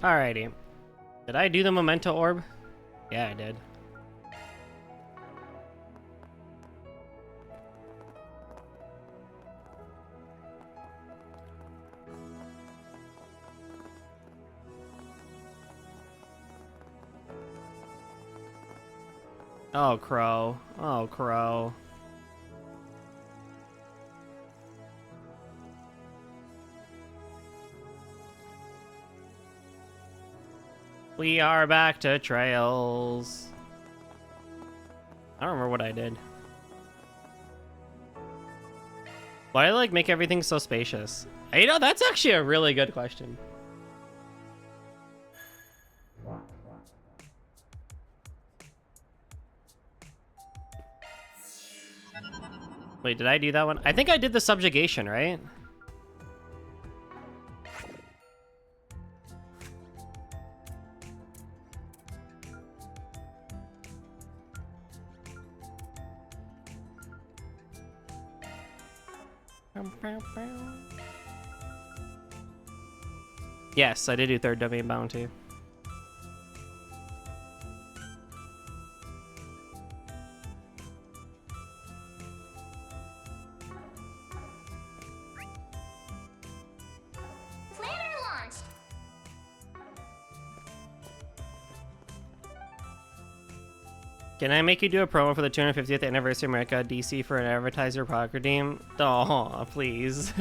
Alrighty. Did I do the memento orb? Yeah, I did. Oh, Crow. Oh, Crow. We are back to trails. I don't remember what I did. Why did I like make everything so spacious? You know, that's actually a really good question. Wait, did I do that one? I think I did the subjugation, right? Yes, I did do third domain bounty. Planner launched. Can I make you do a promo for the 250th anniversary America DC for an advertiser product redeem? Oh, please.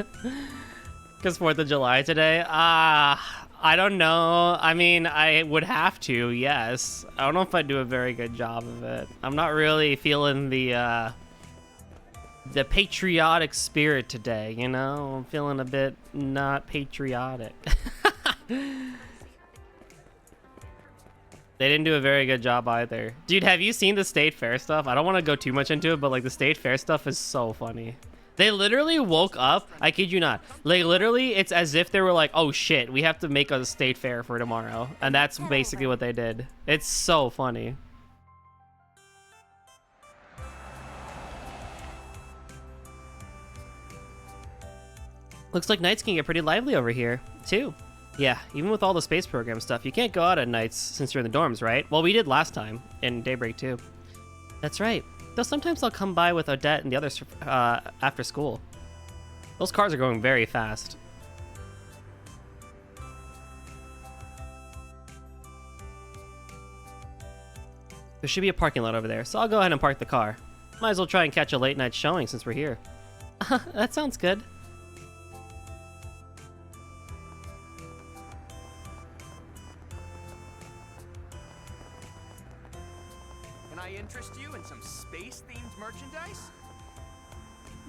Because 4th of July today? I don't know. I mean, I would have to, yes. I don't know if I'd do a very good job of it. I'm not really feeling the patriotic spirit today, you know? I'm feeling a bit not patriotic. They didn't do a very good job either. Dude, have you seen the State Fair stuff? I don't want to go too much into it, but like the State Fair stuff is so funny. They literally woke up, I kid you not. Like literally, it's as if they were like, oh shit, we have to make a State Fair for tomorrow. And that's basically what they did. It's so funny. Looks like nights can get pretty lively over here, too. Yeah, even with all the space program stuff, you can't go out at nights since you're in the dorms, right? Well, we did last time, in Daybreak too. That's right. Though sometimes I'll come by with Odette and the others after school. Those cars are going very fast. There should be a parking lot over there, so I'll go ahead and park the car. Might as well try and catch a late night showing since we're here. That sounds good. Can I interest you in some space-themed merchandise?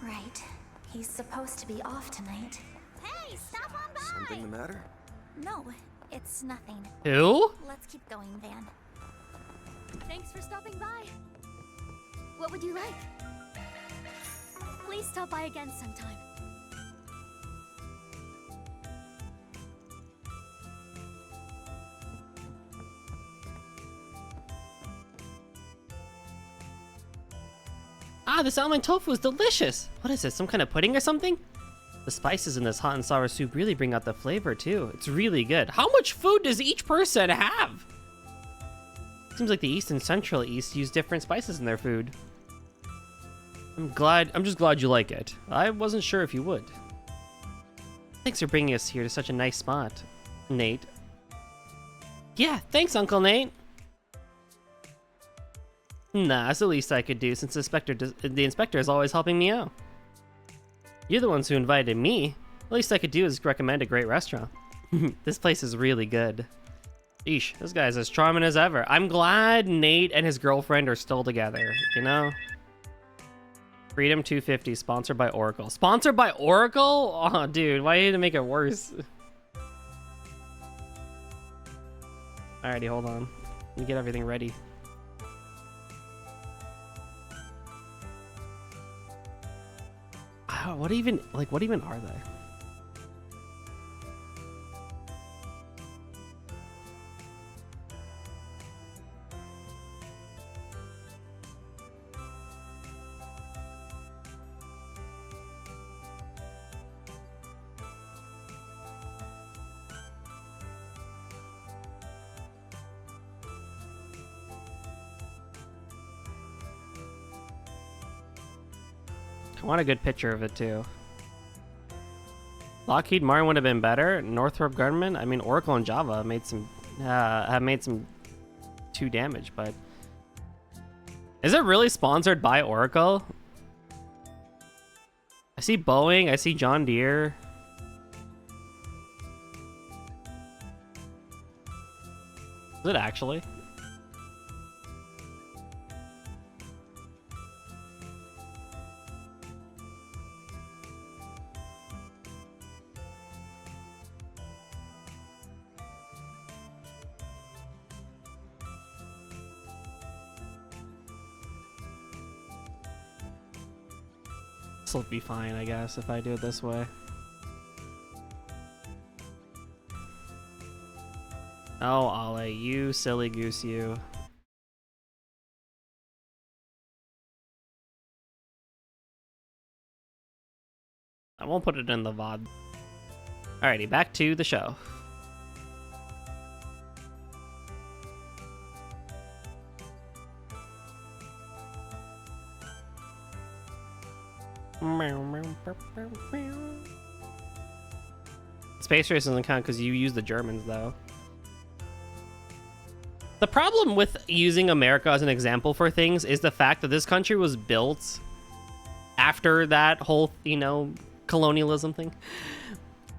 Right. He's supposed to be off tonight. Hey, stop on by! Something the matter? No, it's nothing. Who? Let's keep going, Van. Thanks for stopping by. What would you like? Please stop by again sometime. Ah, this almond tofu is delicious. What is this, some kind of pudding or something? The spices in this hot and sour soup really bring out the flavor too. It's really good. How much food does each person have? Seems like the East and Central East use different spices in their food. I'm just glad you like it. I wasn't sure if you would. Thanks for bringing us here to such a nice spot, Nate. Yeah, thanks, Uncle Nate. Nah, that's the least I could do since the inspector is always helping me out. You're the ones who invited me. The least I could do is recommend a great restaurant. This place is really good. Eesh, this guy's as charming as ever. I'm glad Nate and his girlfriend are still together, you know? Freedom 250, sponsored by Oracle. Sponsored by Oracle? Oh, dude, why you to make it worse? Alrighty, hold on. Let me get everything ready. What even are they? I want a good picture of it too. Lockheed Martin would have been better. Northrop Grumman. I mean, Oracle and Java made some have made some 2 damage, but is it really sponsored by Oracle? I see Boeing. I see John Deere. Is it actually? This will be fine, I guess, if I do it this way. Oh, Ollie, you silly goose, you. I won't put it in the VOD. Alrighty, back to the show. Space Race doesn't count because you use the Germans, though. The problem with using America as an example for things is the fact that this country was built after that whole, you know, colonialism thing.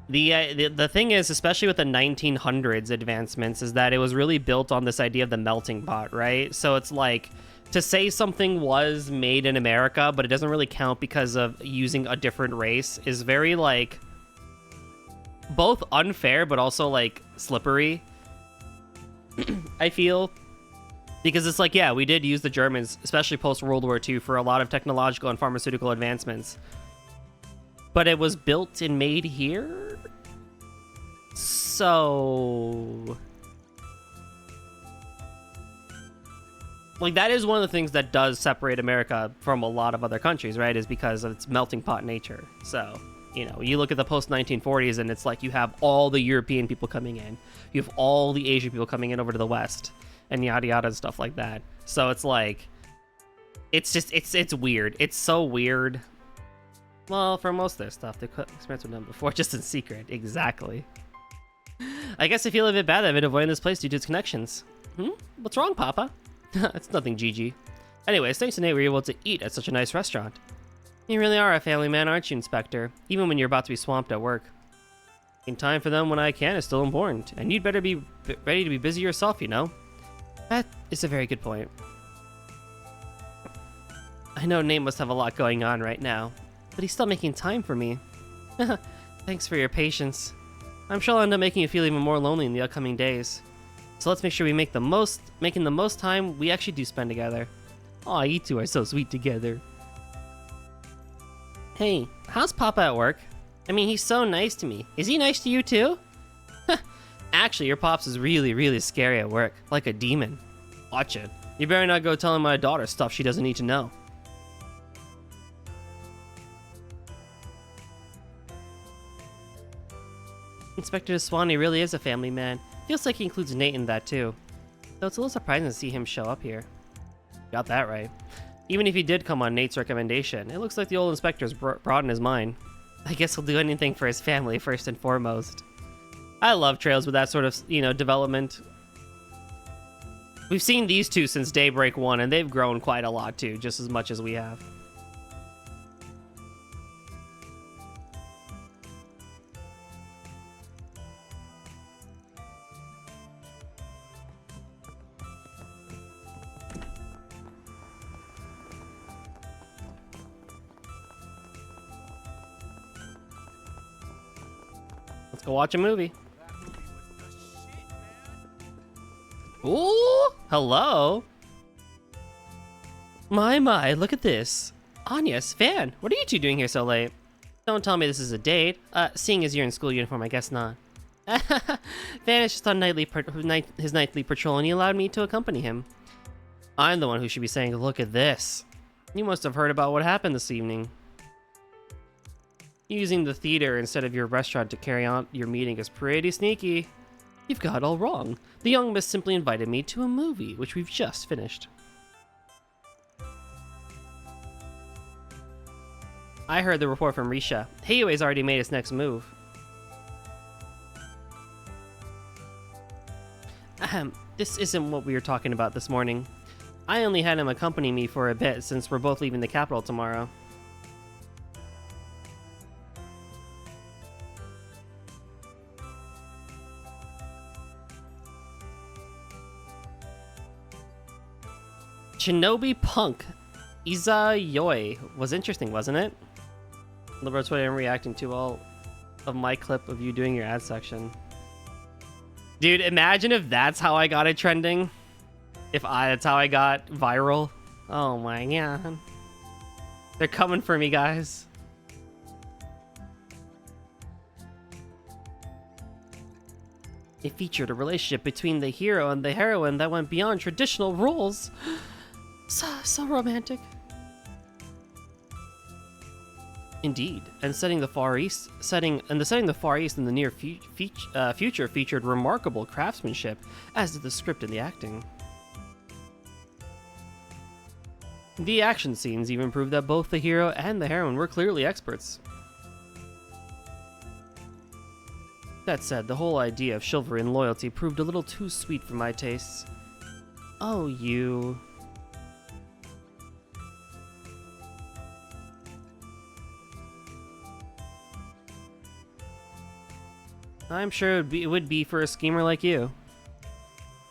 The thing is, especially with the 1900s advancements, is that it was really built on this idea of the melting pot, right? So it's like, to say something was made in America, but it doesn't really count because of using a different race is very, like, both unfair, but also, like, slippery, I feel. Because it's like, yeah, we did use the Germans, especially post-World War II, for a lot of technological and pharmaceutical advancements. But it was built and made here? So... like, that is one of the things that does separate America from a lot of other countries, right? Is because of its melting pot nature. So, you know, you look at the post-1940s and it's like you have all the European people coming in. You have all the Asian people coming in over to the West. And yada yada and stuff like that. So it's like... it's just... it's weird. It's so weird. Well, for most of their stuff, the experiments were done before, just in secret. Exactly. I guess I feel a bit bad that I've been avoiding this place due to its connections. What's wrong, Papa? It's nothing, Gigi. Anyways, thanks to Nate, we were able to eat at such a nice restaurant. You really are a family man, aren't you, Inspector? Even when you're about to be swamped at work. Taking time for them when I can is still important, and you'd better be ready to be busy yourself, you know? That is a very good point. I know Nate must have a lot going on right now, but he's still making time for me. Thanks for your patience. I'm sure I'll end up making you feel even more lonely in the upcoming days. So let's make sure we making the most time we actually do spend together. Aw, you two are so sweet together. Hey, how's Papa at work? I mean, he's so nice to me. Is he nice to you too? Actually, your pops is really, really scary at work, like a demon. Watch it. You better not go telling my daughter stuff she doesn't need to know. Inspector Swanee really is a family man. Feels like he includes Nate in that too. Though it's a little surprising to see him show up here. Got that right. Even if he did come on Nate's recommendation, it looks like the old inspector's broadened his mind. I guess he'll do anything for his family first and foremost. I love trails with that sort of, you know, development. We've seen these two since Daybreak 1, and they've grown quite a lot too, just as much as we have. Let's go watch a movie. Ooh, hello. My, look at this. Anya, Svan, what are you two doing here so late? Don't tell me this is a date. Seeing as you're in school uniform, I guess not. Van is just on his nightly patrol and he allowed me to accompany him. I'm the one who should be saying, look at this. You must have heard about what happened this evening. Using the theater instead of your restaurant to carry on your meeting is pretty sneaky. You've got it all wrong. The young miss simply invited me to a movie, which we've just finished. I heard the report from Risha. Hiyue's already made its next move. Ahem, this isn't what we were talking about this morning. I only had him accompany me for a bit since we're both leaving the capital tomorrow. Shinobi Punk Izayoi was interesting, wasn't it? That's what I'm reacting to all of my clip of you doing your ad section. Dude, imagine if that's how I got it trending. That's how I got viral. Oh my god. They're coming for me, guys. It featured a relationship between the hero and the heroine that went beyond traditional roles. So romantic. Indeed, and the setting in the Far East in the near future featured remarkable craftsmanship, as did the script and the acting. The action scenes even proved that both the hero and the heroine were clearly experts. That said, the whole idea of chivalry and loyalty proved a little too sweet for my tastes. Oh, you... I'm sure it would be for a schemer like you.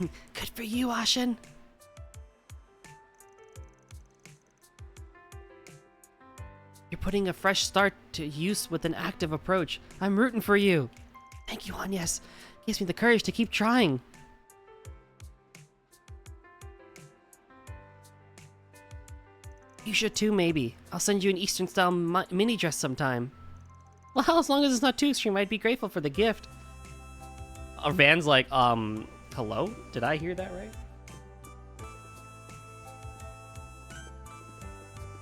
Good for you, Ashen. You're putting a fresh start to use with an active approach. I'm rooting for you. Thank you, Agnes. Gives me the courage to keep trying. You should too, maybe. I'll send you an Eastern-style mini dress sometime. Well, as long as it's not too extreme, I'd be grateful for the gift. Van's like, hello? Did I hear that right?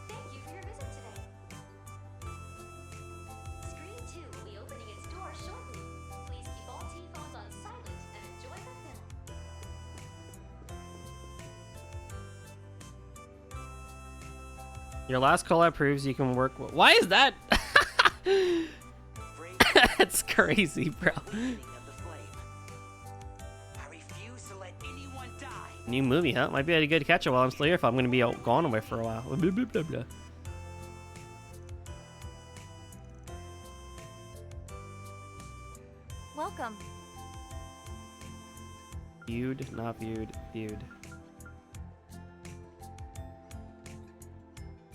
Thank you for your visit today. Screen 2 will be opening its doors shortly. Please keep all T-phones on silent and enjoy the film. Your last collab proves you can work. Why is that? That's crazy, bro. New movie, huh? Might be a good catch it while I'm still here if I'm going to be gone away for a while. Blah, blah, blah, blah. Welcome. Viewed, not viewed, viewed.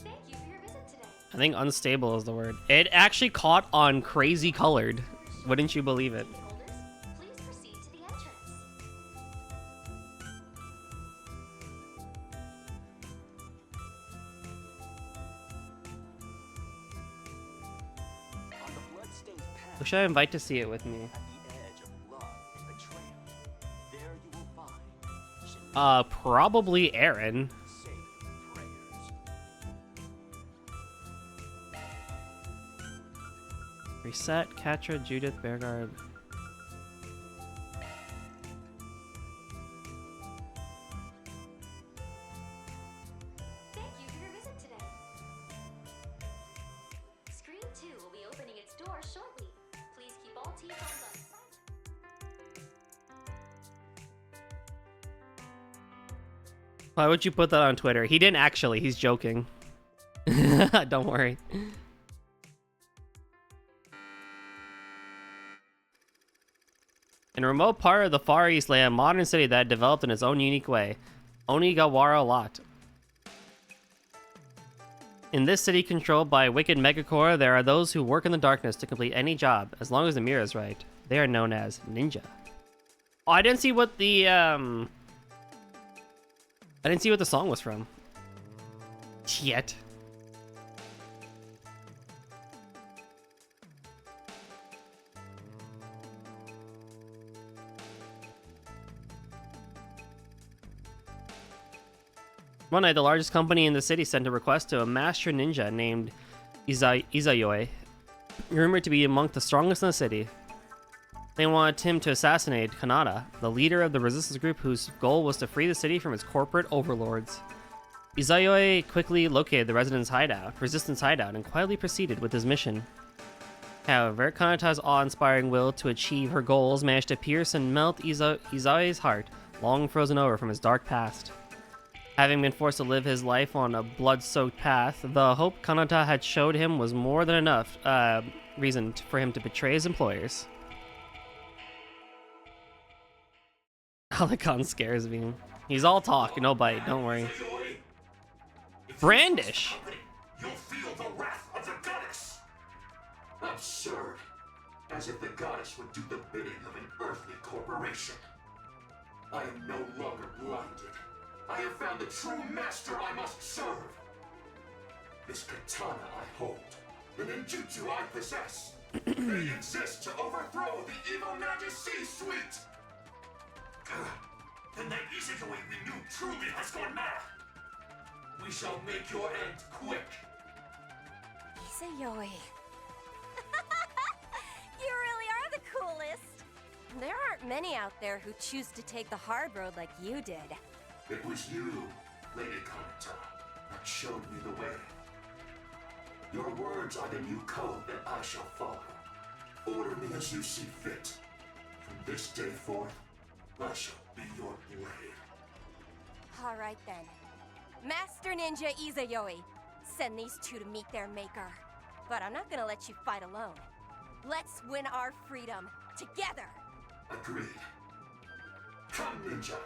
Thank you for your visit today. I think unstable is the word. It actually caught on crazy colored. Wouldn't you believe it? Holders, please proceed to the entrance. On the bloodstained path Who should I invite to see it with me? at the edge of love and betrayal, there you will find Probably Aaron. safe prayers. Reset, Katra, Judith, Bearguard. Thank you for your visit today. Screen 2 will be opening its doors shortly. Please keep all T-phones on silent. Why would you put that on Twitter? He didn't actually. He's joking. Don't worry. In a remote part of the Far East lay a modern city that developed in its own unique way. Onigawara Lot. In this city controlled by a wicked Megacore, there are those who work in the darkness to complete any job, as long as the mirror is right. They are known as ninja. Oh, I didn't see what the song was from. Yet. One night, the largest company in the city sent a request to a master ninja named Izayoi, rumored to be among the strongest in the city. They wanted him to assassinate Kanata, the leader of the resistance group whose goal was to free the city from its corporate overlords. Izayoi quickly located the resistance hideout, and quietly proceeded with his mission. However, Kanata's awe-inspiring will to achieve her goals managed to pierce and melt Izayoi's heart, long frozen over from his dark past. Having been forced to live his life on a blood-soaked path, the hope Kanata had showed him was more than enough reason for him to betray his employers. Alicon scares me. He's all talk, no bite, don't worry. Brandish! You'll feel the wrath of the goddess! Absurd. As if the goddess would do the bidding of an earthly corporation. I am no longer blinded. I have found the true master I must serve. This katana I hold, the ninjutsu I possess, they exist to overthrow the evil mage's C-suite! Then that Izayoi we knew truly has gone mad! We shall make your end quick! Izayoi. You really are the coolest! There aren't many out there who choose to take the hard road like you did. It was you, Lady Kanata, that showed me the way. Your words are the new code that I shall follow. Order me as you see fit. From this day forth, I shall be your blade. Alright then. Master Ninja Izayoi. Send these two to meet their maker. But I'm not gonna let you fight alone. Let's win our freedom together! Agreed. Come, ninja.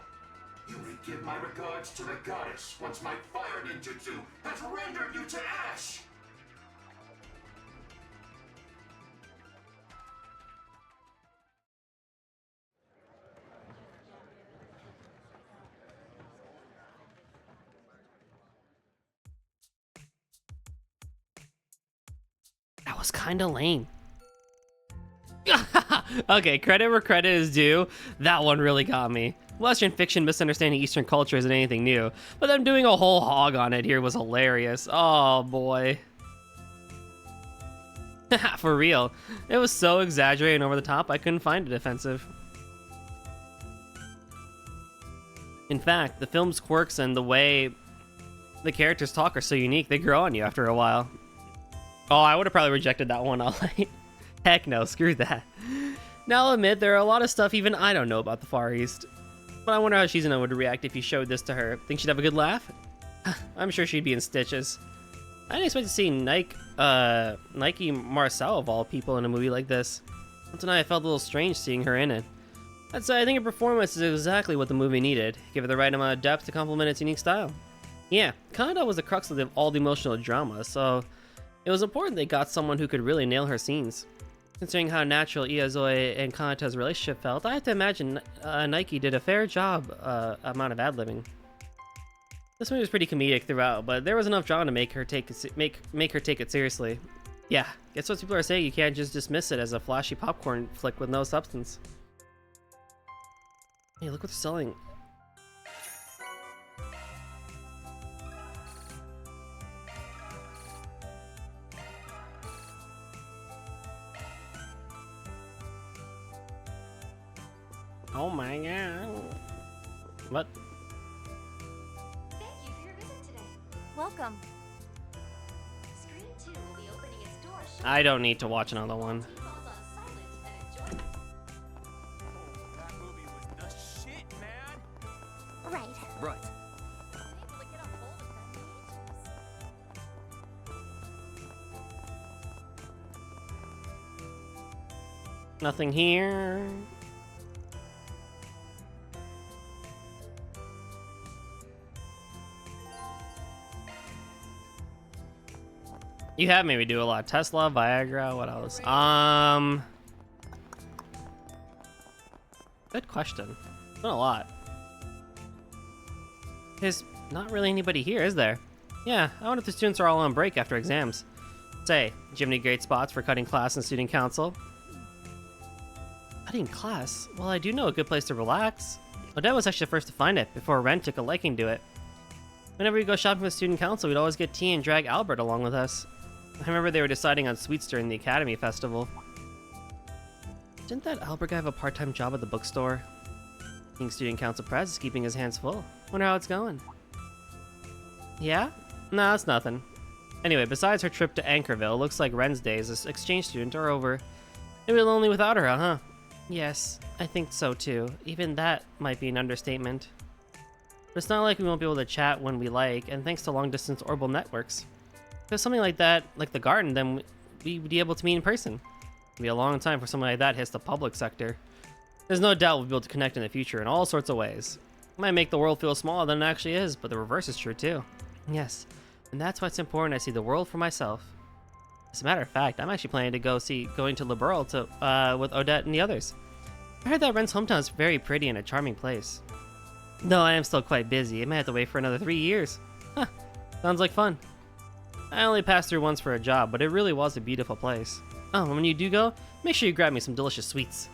You may give my regards to the goddess once my fire ninjutsu has rendered you to ash! That was kinda lame. Okay, credit where credit is due. That one really got me. Western fiction misunderstanding Eastern culture isn't anything new, but them doing a whole hog on it here was hilarious. Oh boy. For real. It was so exaggerated and over the top, I couldn't find it offensive. In fact, the film's quirks and the way the characters talk are so unique, they grow on you after a while. Oh, I would have probably rejected that one outright. Heck no, screw that. Now I'll admit, there are a lot of stuff even I don't know about the Far East. But I wonder how Shizuna would react if you showed this to her. Think she'd have a good laugh? I'm sure she'd be in stitches. I didn't expect to see Nike Marcel of all people in a movie like this. Tonight I felt a little strange seeing her in it. I'd say I think her performance is exactly what the movie needed. Give it the right amount of depth to complement its unique style. Yeah, Kanata was the crux of all the emotional drama, so it was important they got someone who could really nail her scenes. Considering how natural Izayoi and Kanata's relationship felt, I have to imagine Nike did a fair job amount of ad-libbing. This movie was pretty comedic throughout, but there was enough drama to make her take it seriously. Yeah, guess what people are saying, you can't just dismiss it as a flashy popcorn flick with no substance. Hey, look what they're selling. Oh my god. What? Thank you for your visit today. Welcome. Screen 2 will be opening its doors shortly. I don't need to watch another one. Keep phones on silent and enjoy. Oh, that movie was the shit, man. Right. Right. Able to get a hold of them in ages. Nothing here. You have made me do a lot. Tesla, Viagra, what else? Good question. It's been a lot. There's not really anybody here, is there? Yeah, I wonder if the students are all on break after exams. Say, do you have any great spots for cutting class and student council? Cutting class? Well, I do know a good place to relax. Odette was actually the first to find it, before Ren took a liking to it. Whenever we go shopping with student council, we'd always get tea and drag Albert along with us. I remember they were deciding on sweets during the Academy Festival. Didn't that Albert guy have a part-time job at the bookstore? Being student council press is keeping his hands full. Wonder how it's going. Yeah? Nah, it's nothing. Anyway, besides her trip to Anchorville, looks like Ren's days as exchange student are over. Maybe lonely without her, huh? Yes, I think so too. Even that might be an understatement. But it's not like we won't be able to chat when we like, and thanks to long-distance orbital networks. If there's something like that, like the garden, then we'd be able to meet in person. It'd be a long time for something like that hits the public sector. There's no doubt we'll be able to connect in the future in all sorts of ways. It might make the world feel smaller than it actually is, but the reverse is true too. Yes, and that's why it's important I see the world for myself. As a matter of fact, I'm actually planning to going to Liberl with Odette and the others. I heard that Ren's hometown is very pretty and a charming place. Though I am still quite busy, I may have to wait for another 3 years. Huh, sounds like fun. I only passed through once for a job, but it really was a beautiful place. Oh, and when you do go, make sure you grab me some delicious sweets.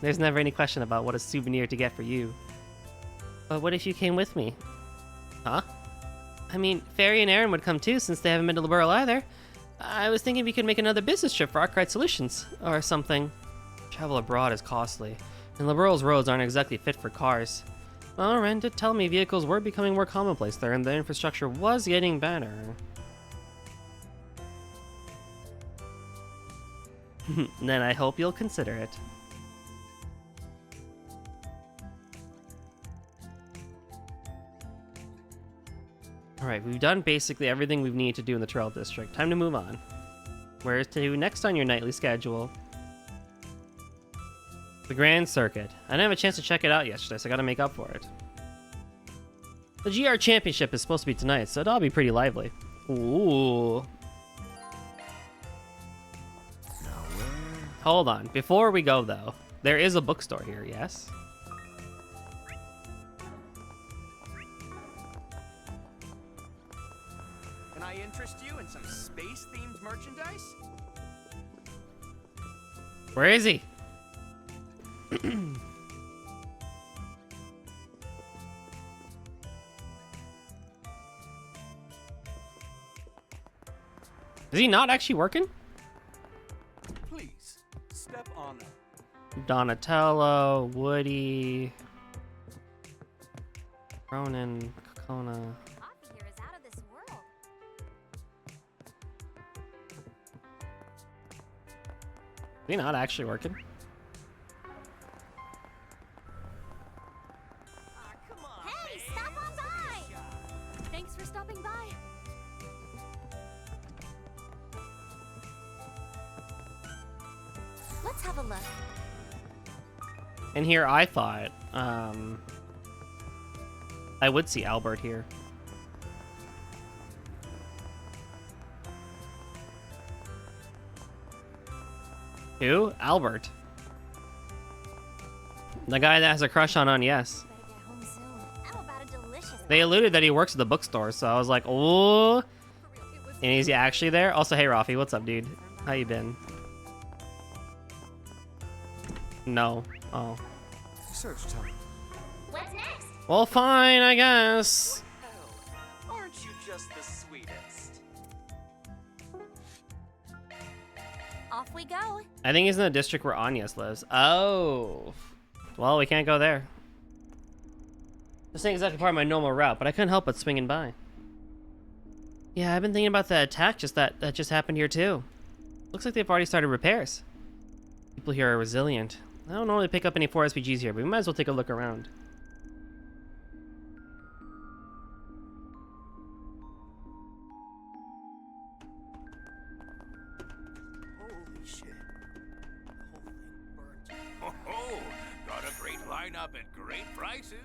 There's never any question about what a souvenir to get for you. But what if you came with me? Huh? I mean, Fairy and Aaron would come too, since they haven't been to Liberl either. I was thinking we could make another business trip for Arkwright Solutions, or something. Travel abroad is costly, and Liberl's roads aren't exactly fit for cars. Well, Ren did tell me vehicles were becoming more commonplace there, and the infrastructure was getting better. Then I hope you'll consider it. Alright, we've done basically everything we've needed to do in the Trail District. Time to move on. Where's to next on your nightly schedule? The Grand Circuit. I didn't have a chance to check it out yesterday, so I gotta make up for it. The GR Championship is supposed to be tonight, so it'll be pretty lively. Ooh. Hold on. Before we go, though, there is a bookstore here, yes? Can I interest you in some space-themed merchandise? Where is he? Is he not actually working? Please, step on it. Donatello, Woody, Ronan, Kokona. Coffee here is out of this world. Is he not actually working? Hey, stop on by! Thanks for stopping by. Let's have a look. And here I thought, I would see Albert here. Who? Albert. The guy that has a crush on Yes. Better get home soon. How about a delicious They alluded that he works at the bookstore, so I was like, oh. For real, it was And is he actually there? Also, hey Rafi, what's up, dude? How you been? No. Oh. Search time. What's next? Well, fine, I guess. Aren't you just the sweetest? Off we go. I think he's in the district where Agnes lives. Oh. Well, we can't go there. This ain't exactly part of my normal route, but I couldn't help but swinging by. Yeah, I've been thinking about the attack that just happened here too. Looks like they've already started repairs. People here are resilient. I don't normally pick up any 4 SPGs here, but we might as well take a look around. Holy shit. The whole thing burnt. Oh, got a great lineup at great prices.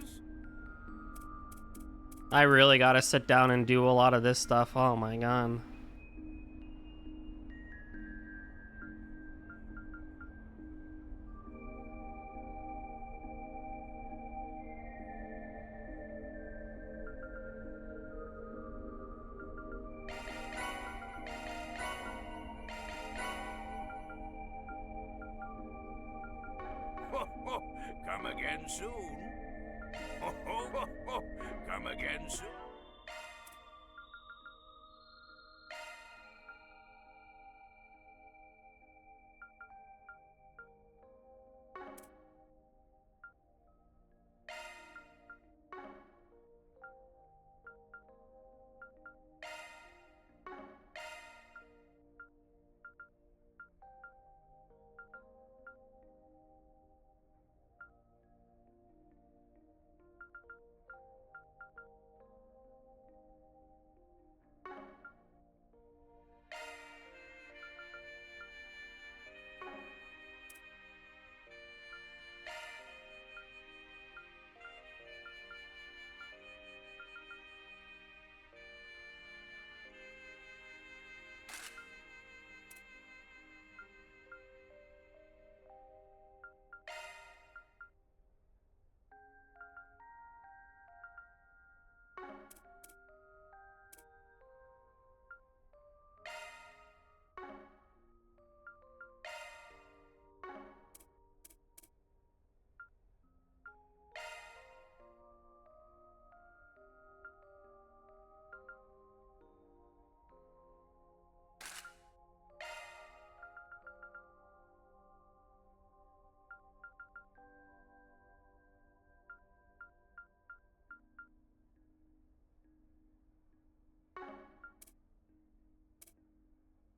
I really gotta sit down and do a lot of this stuff. Oh my god. Come again soon. Come again soon.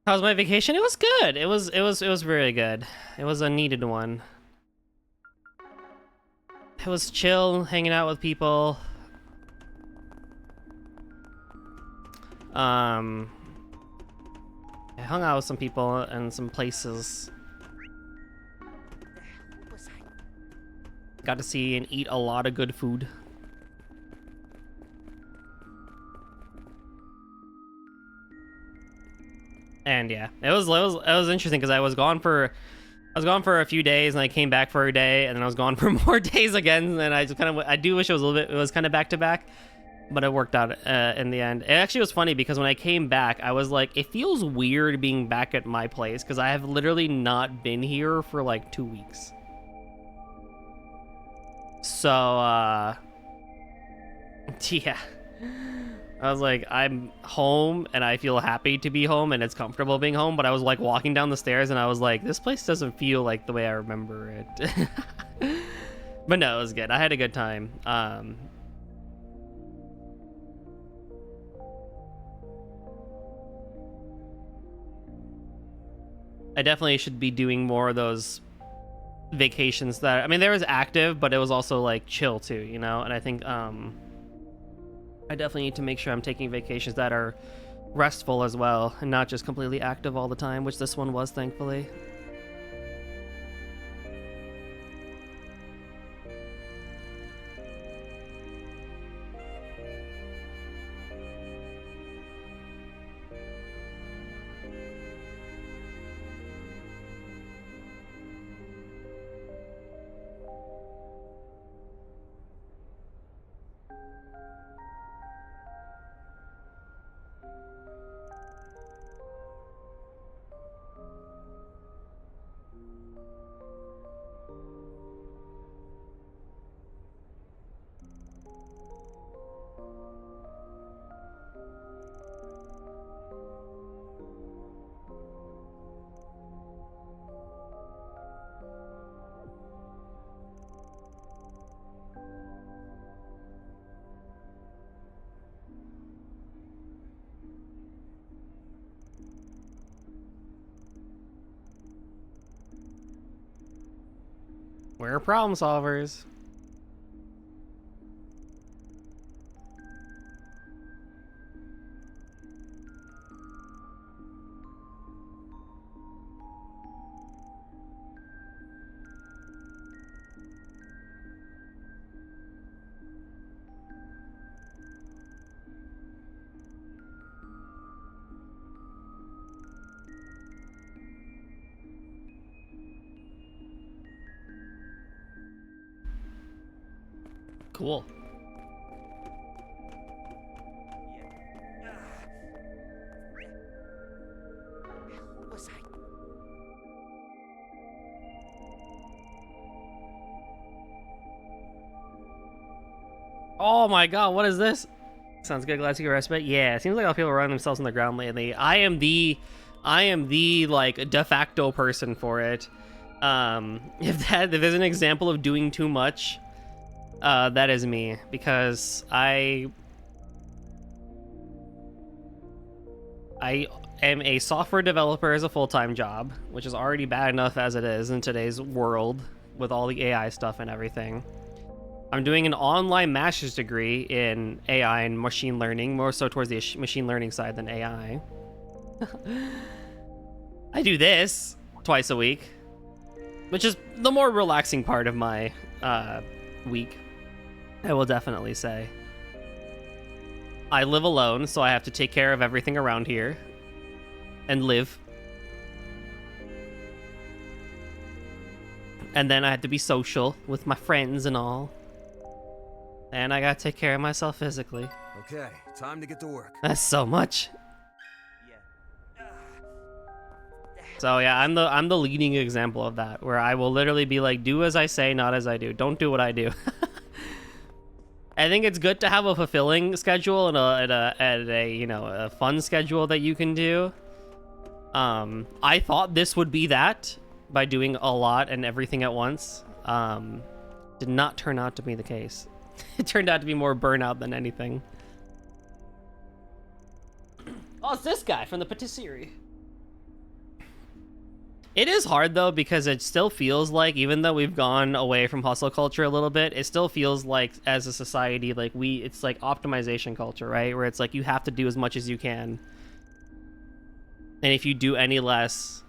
How was my vacation? It was good. It was really good. It was a needed one. It was chill, hanging out with people. I hung out with some people and some places. Was I? Got to see and eat a lot of good food. And yeah, it was interesting because I was gone for a few days and I came back for a day and then I was gone for more days again, and I just I do wish it was kind of back to back, but it worked out in the end. It actually was funny because when I came back, I was like, it feels weird being back at my place because I have literally not been here for like 2 weeks. So yeah. I was like, I'm home and I feel happy to be home and it's comfortable being home, but I was like walking down the stairs and I was like, this place doesn't feel like the way I remember it. But no, it was good. I had a good time. I definitely should be doing more of those vacations that, I mean, there was active, but it was also like chill too, you know? And I think, I definitely need to make sure I'm taking vacations that are restful as well and not just completely active all the time, which this one was, thankfully. We're problem solvers. Cool. Was I? Oh my god, what is this? Sounds good. Glad to get respite. Yeah, it seems like a lot of people running themselves on the ground lately. I am the like de facto person for it. If there's an example of doing too much, that is me, because I am a software developer as a full-time job, which is already bad enough as it is in today's world with all the AI stuff and everything. I'm doing an online master's degree in AI and machine learning, more so towards the machine learning side than AI. I do this twice a week, which is the more relaxing part of my week, I will definitely say. I live alone, so I have to take care of everything around here and live. And then I have to be social with my friends and all. And I gotta take care of myself physically. Okay, time to get to work. That's so much. Yeah. So yeah, I'm the leading example of that, where I will literally be like, do as I say, not as I do. Don't do what I do. I think it's good to have a fulfilling schedule and a you know, a fun schedule that you can do. I thought this would be that by doing a lot and everything at once. Did not turn out to be the case. It turned out to be more burnout than anything. Oh, it's this guy from the patisserie. It is hard though, because it still feels like, even though we've gone away from hustle culture a little bit, it still feels like as a society, like it's like optimization culture, right? Where it's like you have to do as much as you can. And if you do any less,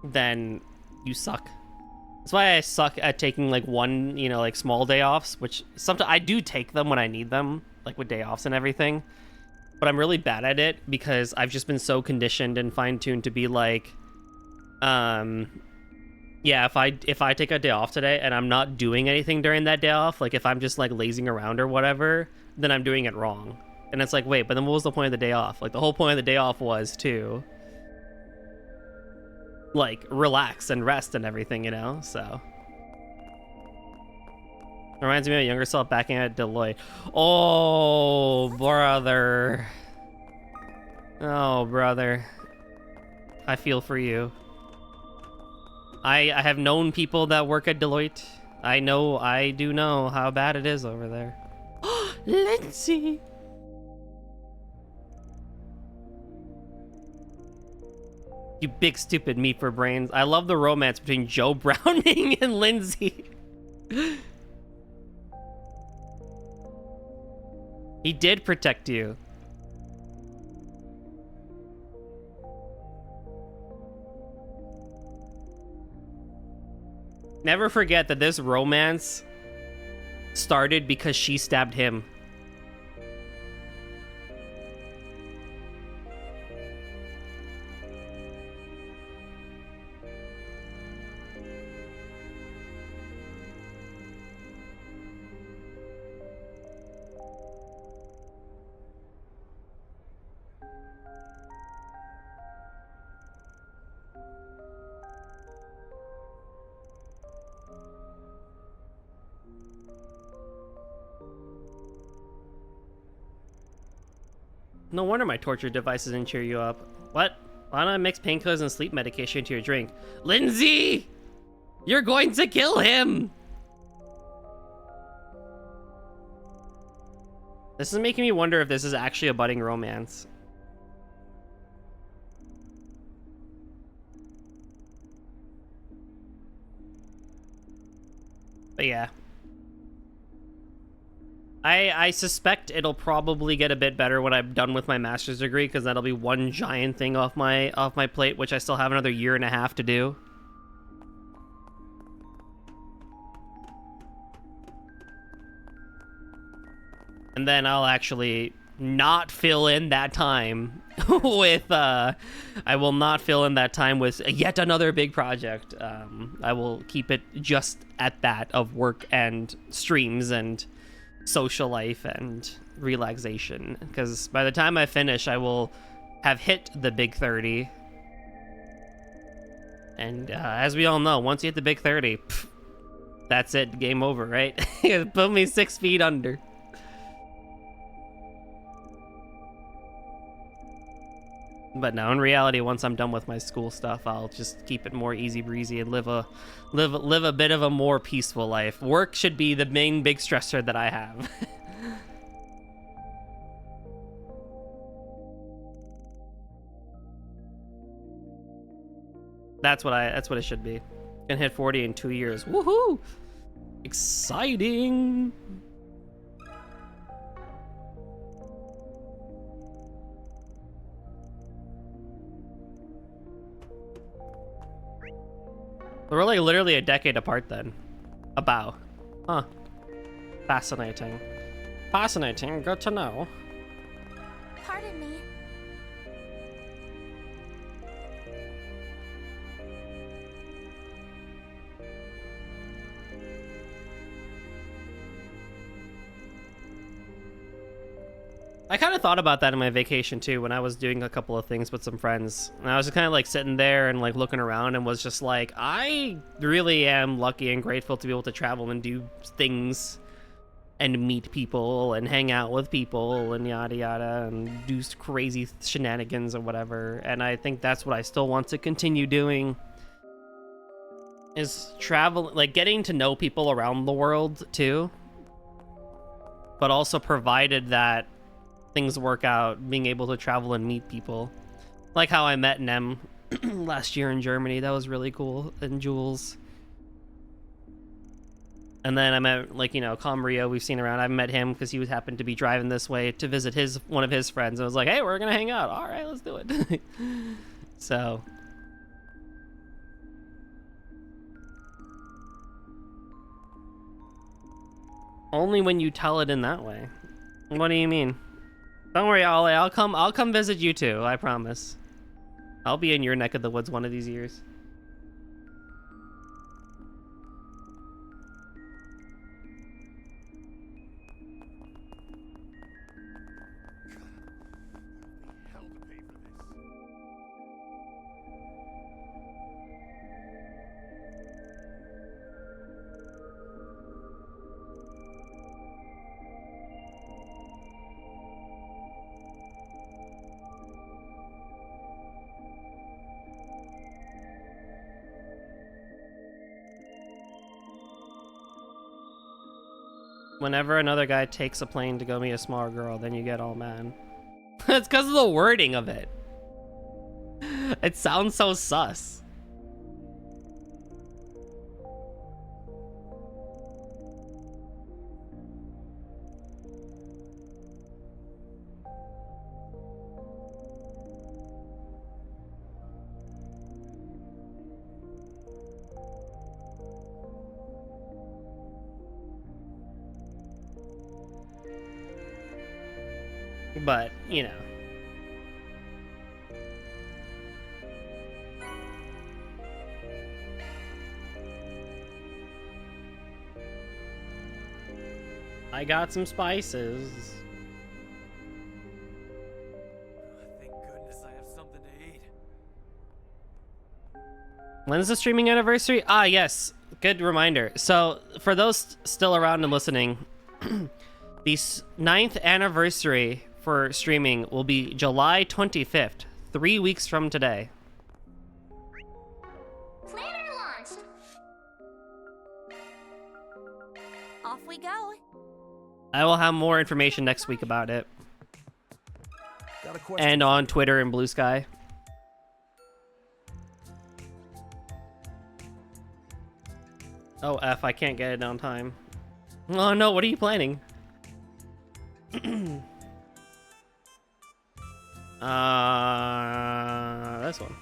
then you suck. That's why I suck at taking like one, like small day offs, which sometimes I do take them when I need them, like with day offs and everything. But I'm really bad at it because I've just been so conditioned and fine-tuned to be like, yeah, if I take a day off today and I'm not doing anything during that day off, like if I'm just like lazing around or whatever, then I'm doing it wrong. And it's like, wait, but then what was the point of the day off? Like the whole point of the day off was to like relax and rest and everything, so reminds me of my younger self back in at Deloitte. Oh brother, I feel for you. I have known people that work at Deloitte. I do know how bad it is over there. Lindsay! You big stupid meat for brains. I love the romance between Joe Browning and Lindsay. He did protect you. Never forget that this romance started because she stabbed him. No wonder my torture devices didn't cheer you up. What? Why don't I mix painkillers and sleep medication into your drink? Lindsay! You're going to kill him! This is making me wonder if this is actually a budding romance. But yeah. I suspect it'll probably get a bit better when I'm done with my master's degree, because that'll be one giant thing off my plate, which I still have another 1.5 years to do. And then I'll actually not fill in that time with I will not fill in that time with yet another big project. I will keep it just at that of work and streams and social life and relaxation, because by the time I finish I will have hit the big 30, and as we all know, once you hit the big 30, that's it, game over, right? Put me 6 feet under. But now, in reality, once I'm done with my school stuff, I'll just keep it more easy breezy and live a bit of a more peaceful life. Work should be the main big stressor that I have. That's what it should be. Can hit 40 in 2 years. Woohoo! Exciting! We're like literally a decade apart then. About. Huh. Fascinating. Fascinating. Good to know. Pardon me. I kind of thought about that in my vacation too, when I was doing a couple of things with some friends. And I was just kind of like sitting there and like looking around and was just like, I really am lucky and grateful to be able to travel and do things and meet people and hang out with people and yada yada and do crazy shenanigans or whatever. And I think that's what I still want to continue doing, is travel, like getting to know people around the world too, but also provided that things work out, being able to travel and meet people, like how I met Nem last year in Germany. That was really cool. And Jules. And then I met, like, you know, Comrio we've seen around. I met him because he happened to be driving this way to visit one of his friends. And I was like, hey, we're going to hang out. All right, let's do it. So. Only when you tell it in that way. What do you mean? Don't worry, Ollie. I'll come visit you too. I promise. I'll be in your neck of the woods one of these years. Hell to pay for this. Whenever another guy takes a plane to go meet a small girl, then you get all mad. It's because of the wording of it. It sounds so sus. But, you know. I got some spices. Thank goodness I have something to eat. When's the streaming anniversary? Ah, yes. Good reminder. So, for those still around and listening, the 9th anniversary for streaming will be July 25th, 3 weeks from today. Planner launched. Off we go. I will have more information next week about it. Got a question. And on Twitter and Blue Sky. Oh, F, I can't get it on time. Oh no, what are you planning? This one.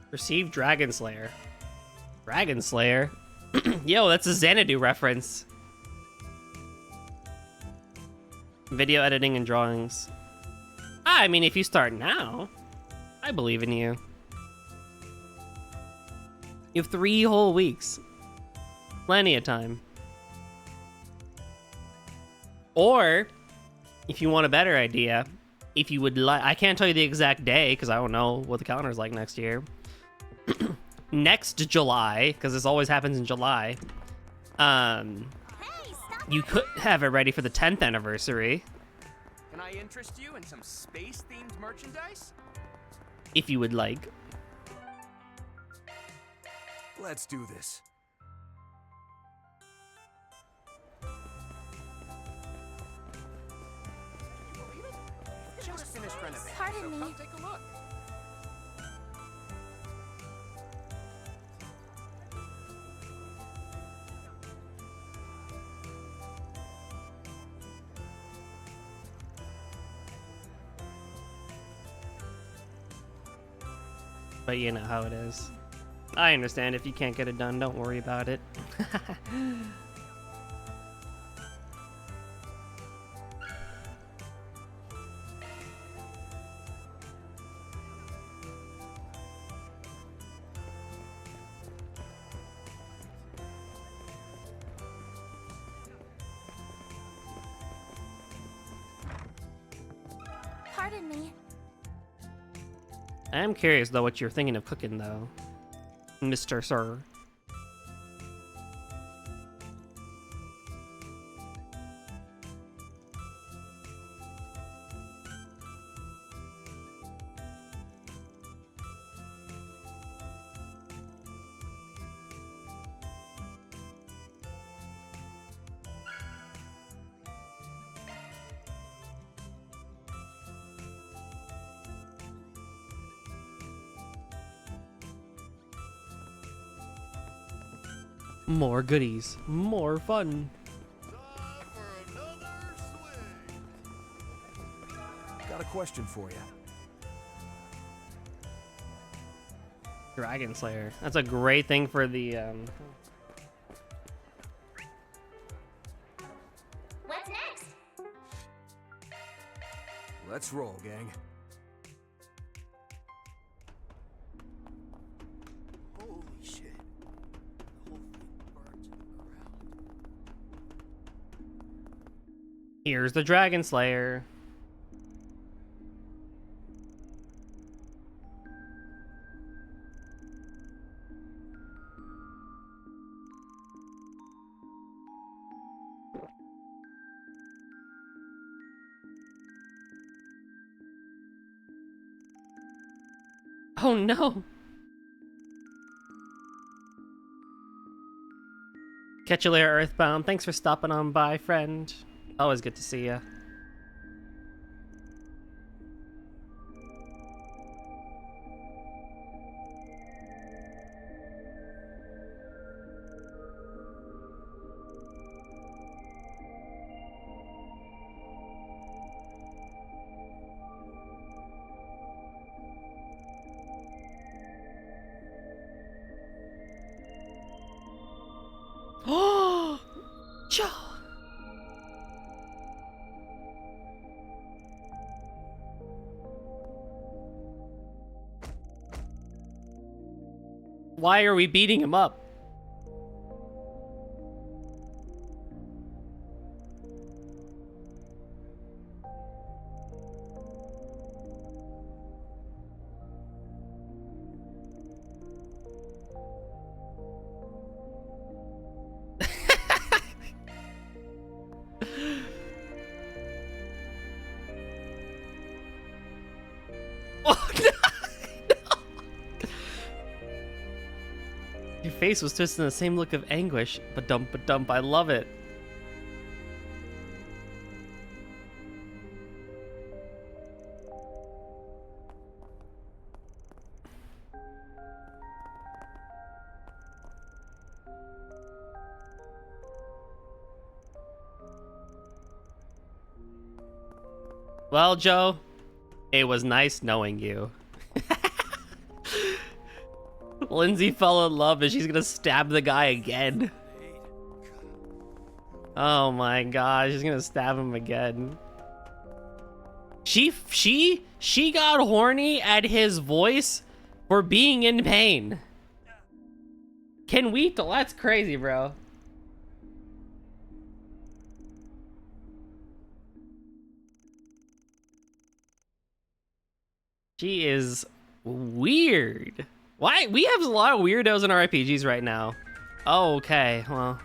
Receive Dragon Slayer. Dragon Slayer? Yo, that's a Xanadu reference. Video editing and drawings. I mean, if you start now, I believe in you. You have 3 whole weeks. Plenty of time. Or, if you want a better idea, if you would like, I can't tell you the exact day because I don't know what the calendar's like next year. Next July, because this always happens in July, you could have it ready for the 10th anniversary. Can I interest you in some space-themed merchandise? If you would like. Let's do this. Just finished renovating, Pardon so me. come take a look. But you know how it is. I understand if you can't get it done, don't worry about it. Pardon me. I am curious though what you're thinking of cooking though, Mr. Sir. More goodies, more fun. Got a question for you. Dragon Slayer. That's a great thing for the What's next? Let's roll, gang. Holy shit. The whole thing burned to the ground. Here's the Dragon Slayer. Oh no! Catch you later, Earthbound. Thanks for stopping on by, friend. Always good to see ya. Oh, Joe. Why are we beating him up? Oh, no. Your face was twisted in the same look of anguish. Ba-dump, I love it. Well, Joe, it was nice knowing you. Lindsay fell in love and she's gonna stab the guy again. Oh my god, she's gonna stab him again. She got horny at his voice for being in pain. Can we? That's crazy, bro. She is weird. Why? We have a lot of weirdos in our RPGs right now. Oh, okay, well.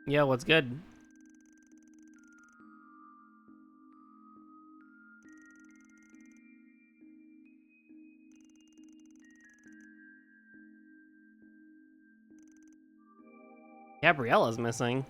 Yeah, what's good? Gabriella's missing.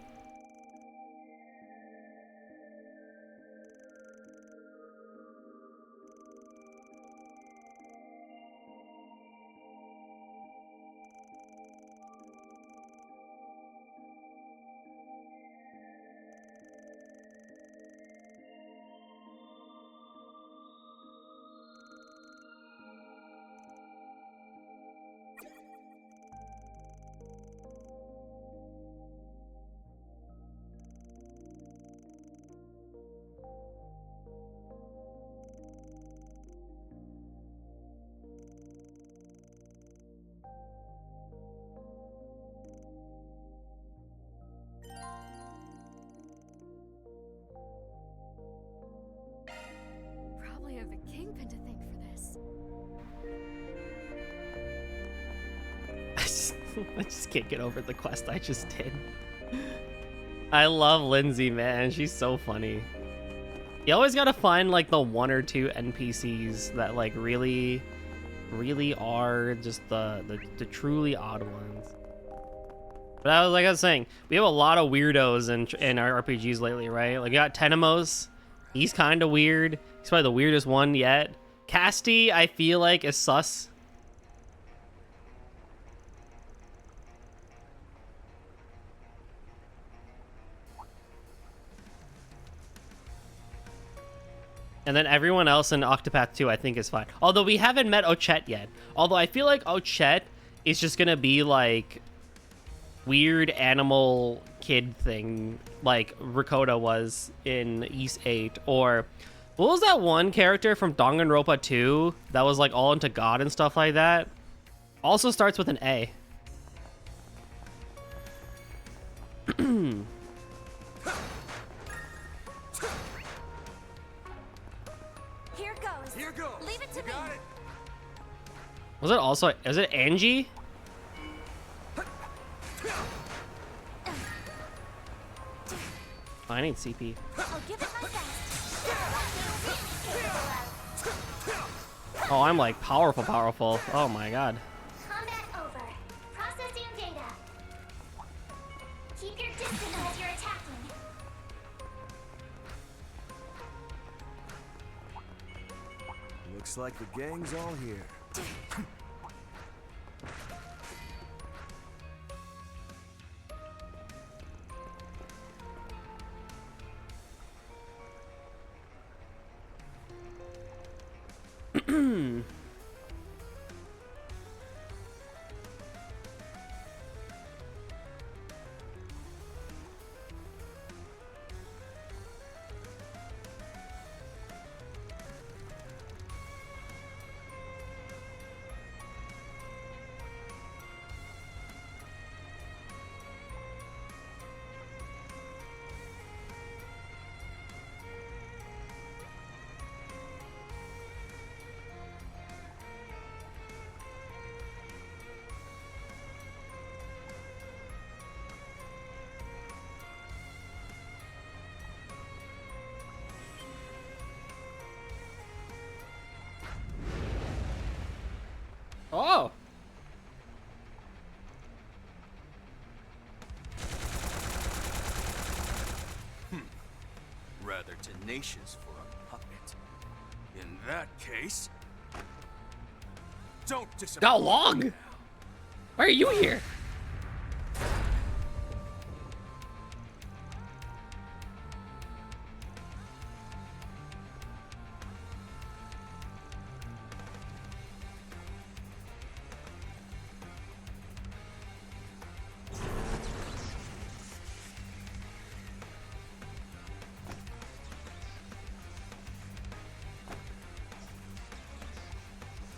I just can't get over the quest I just did. I love Lindsay, man. She's so funny. You always gotta find like the one or two NPCs that like really are just the truly odd ones. But like I was saying, we have a lot of weirdos in our RPGs lately, right? Like you got Tenemos. He's kind of weird. He's probably the weirdest one yet. Casti, I feel like, is sus. And then everyone else in Octopath 2, I think, is fine. Although we haven't met Ochette yet. Although I feel like Ochette is just gonna be like weird animal kid thing, like Ricotta was in Ys 8. Or what was that one character from Danganronpa 2 that was like all into God and stuff like that? Also starts with an A. Here goes. Here goes. Leave it to You me. got it. Was it also, is it Angie? I need CP. I'll give it my best. Oh, I'm like powerful. Oh my god. Combat over. Processing data. Keep your distance as you're attacking. Looks like the gang's all here. Oh. Rather tenacious for a puppet. In that case, don't disappoint. How long? Why are you here?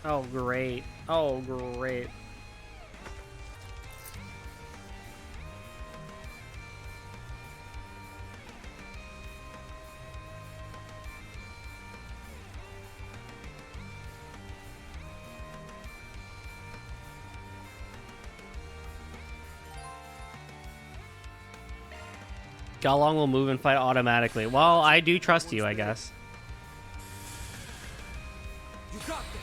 Oh, great. Oh, great. Galong will move and fight automatically. Well, I do trust you, I guess. You got this.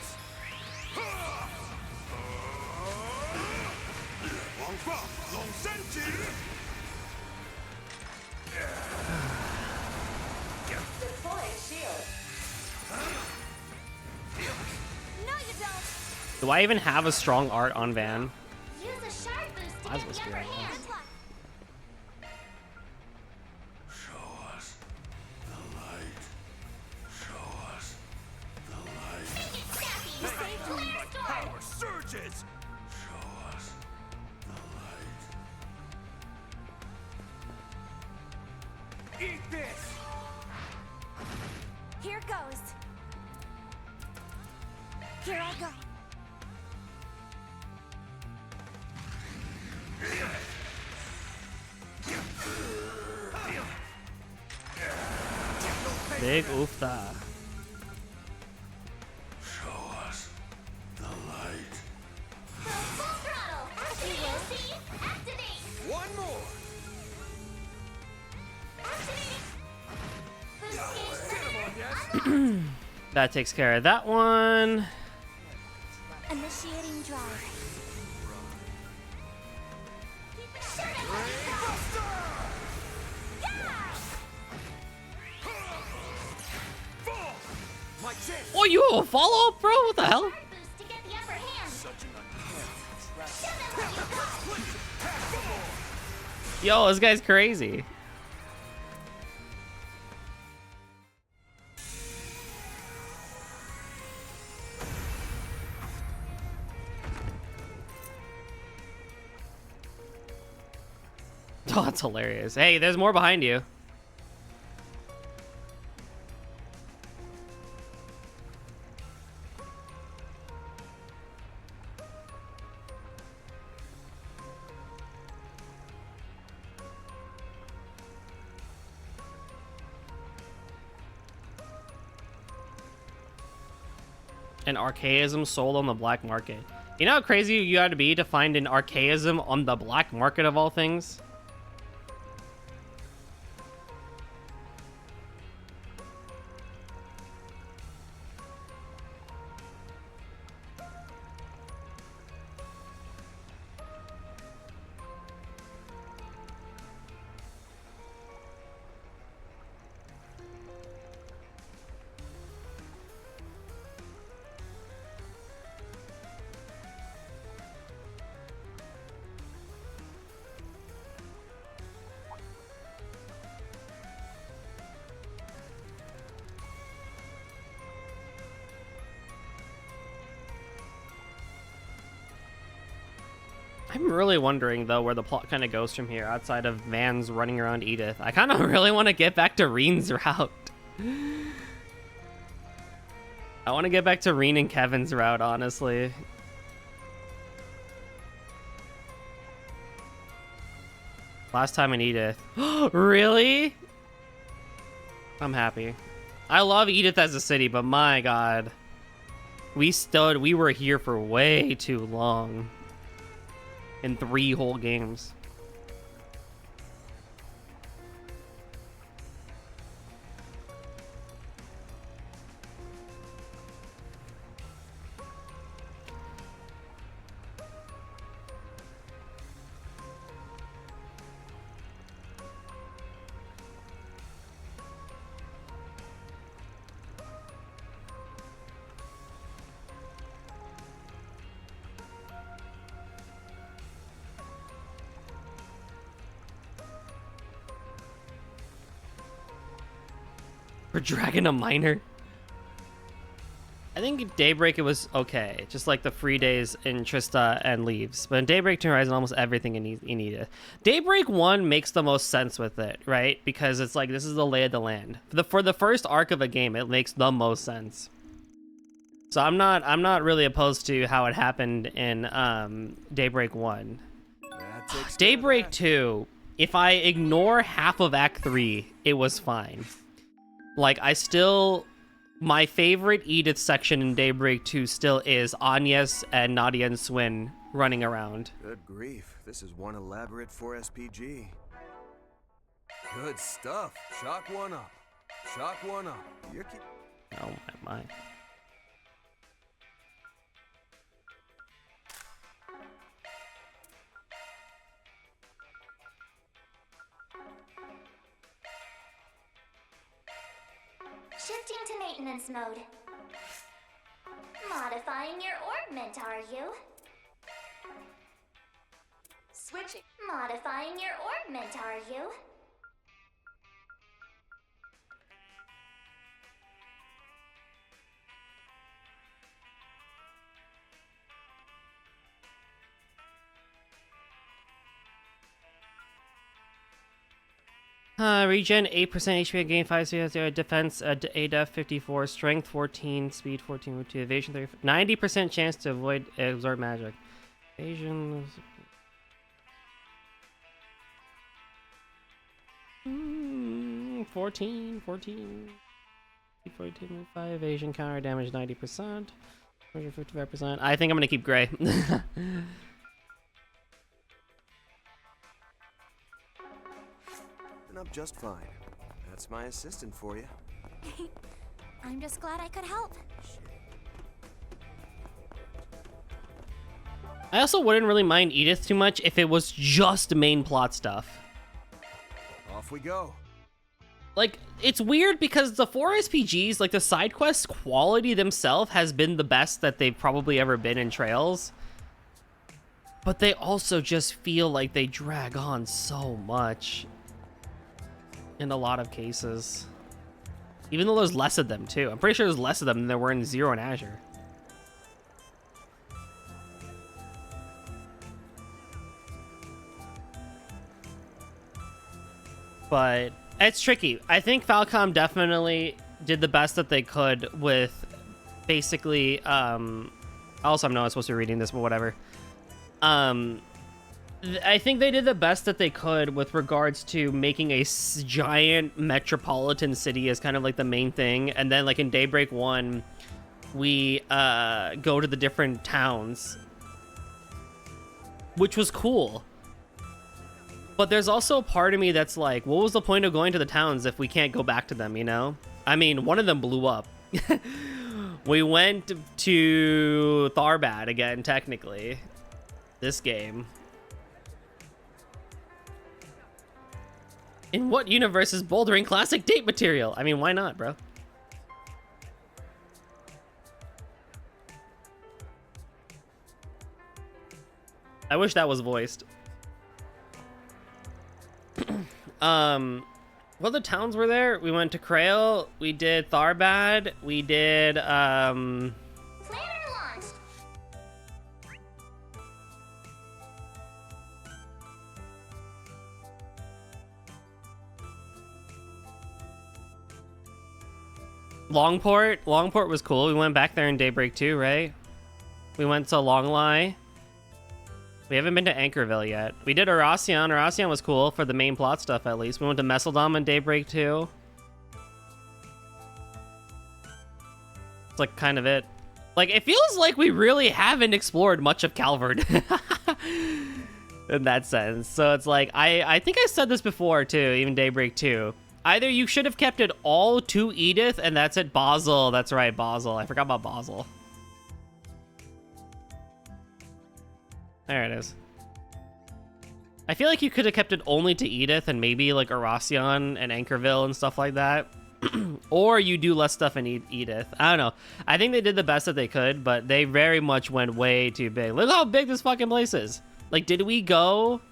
No, you don't. Do I even have a strong art on Van? Use a shard boost to Plasma get the Spear, upper I hand. Good luck. Show us the light. Show us the light. Make it snappy. Flare storm. Power surges. Show us the light. Eat this. Here goes. Here I go. Big oofta. Show us the light. Full throttle. Activating That takes care of that one. Initiating drive. My chance! Oh, you have a follow up, bro? What the hell? Boost to get the upper hand. Such an Yo, this guy's crazy. Oh, that's hilarious. Hey, there's more behind you. An archaism sold on the black market. You know how crazy you got to be to find an archaism on the black market of all things? I'm really wondering, though, where the plot kind of goes from here, outside of Vans running around Edith. I kind of really want to get back to Reen's route. I want to get back to Reen and Kevin's route, honestly. Last time in Edith. Really? I'm happy. I love Edith as a city, but my god. We were here for way too long. In 3 whole games. For dragging a miner. I think Daybreak it was okay, just like the free days in Trista and Leaves. But in Daybreak 2 Horizon, almost everything you needed. Daybreak 1 makes the most sense with it, right? Because it's like this is the lay of the land. For the first arc of a game, it makes the most sense. So I'm not really opposed to how it happened in Daybreak 1. Daybreak 2, if I ignore half of Act 3, it was fine. Like, my favorite Edith section in Daybreak 2 still is Agnes and Nadia and Swin running around. Good grief, this is one elaborate 4SPG. Good stuff. Chalk one up. Chalk one up. You're Oh my. Shifting to maintenance mode. Modifying your orbment, are you? Switching. Modifying your orbment, are you? Regen 8% HP, gain 5 defense, ADEF 54, strength 14, speed 14, with evasion 30, 90% chance to avoid absorb magic. Evasion 14, 5 evasion, counter damage 90%, 55%. I think I'm gonna keep Gray. up just fine. That's my assistant for you. I'm just glad I could help. I also wouldn't really mind Edith too much if it was just main plot stuff. Off we go. Like, it's weird because the 4 SPGs, like the side quest quality themselves has been the best that they've probably ever been in Trails. But they also just feel like they drag on so much in a lot of cases. Even though there's less of them too. I'm pretty sure there's less of them than there were in Zero and Azure. But it's tricky. I think Falcom definitely did the best that they could with basically also I'm not supposed to be reading this, but whatever. I think they did the best that they could with regards to making a giant metropolitan city as kind of like the main thing, and then like in Daybreak 1 we go to the different towns, which was cool. But there's also a part of me that's like, what was the point of going to the towns if we can't go back to them, you know? I mean, one of them blew up. We went to Tharbad again, technically. This game. In what universe is bouldering classic date material? I mean, why not, bro? I wish that was voiced. What other towns were there? We went to Krail, we did Tharbad, we did, Planner launched. Longport. Longport was cool. We went back there in Daybreak 2, right? We went to Longlai. We haven't been to Anchorville yet. We did Erasion. Erasion was cool for the main plot stuff, at least. We went to Messeldom in Daybreak 2. It's like kind of it. Like, it feels like we really haven't explored much of Calvard. In that sense. So it's like, I think I said this before too, even Daybreak 2. Either you should have kept it all to Edith, and that's it, Basel. That's right, Basel. I forgot about Basel. There it is. I feel like you could have kept it only to Edith and maybe like Erasion and Anchorville and stuff like that. Or you do less stuff in Edith. I don't know. I think they did the best that they could, but they very much went way too big. Look how big this fucking place is. Like, did we go?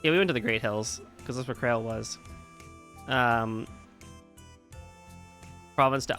Yeah, we went to the Great Hills because that's where Krail was. Province to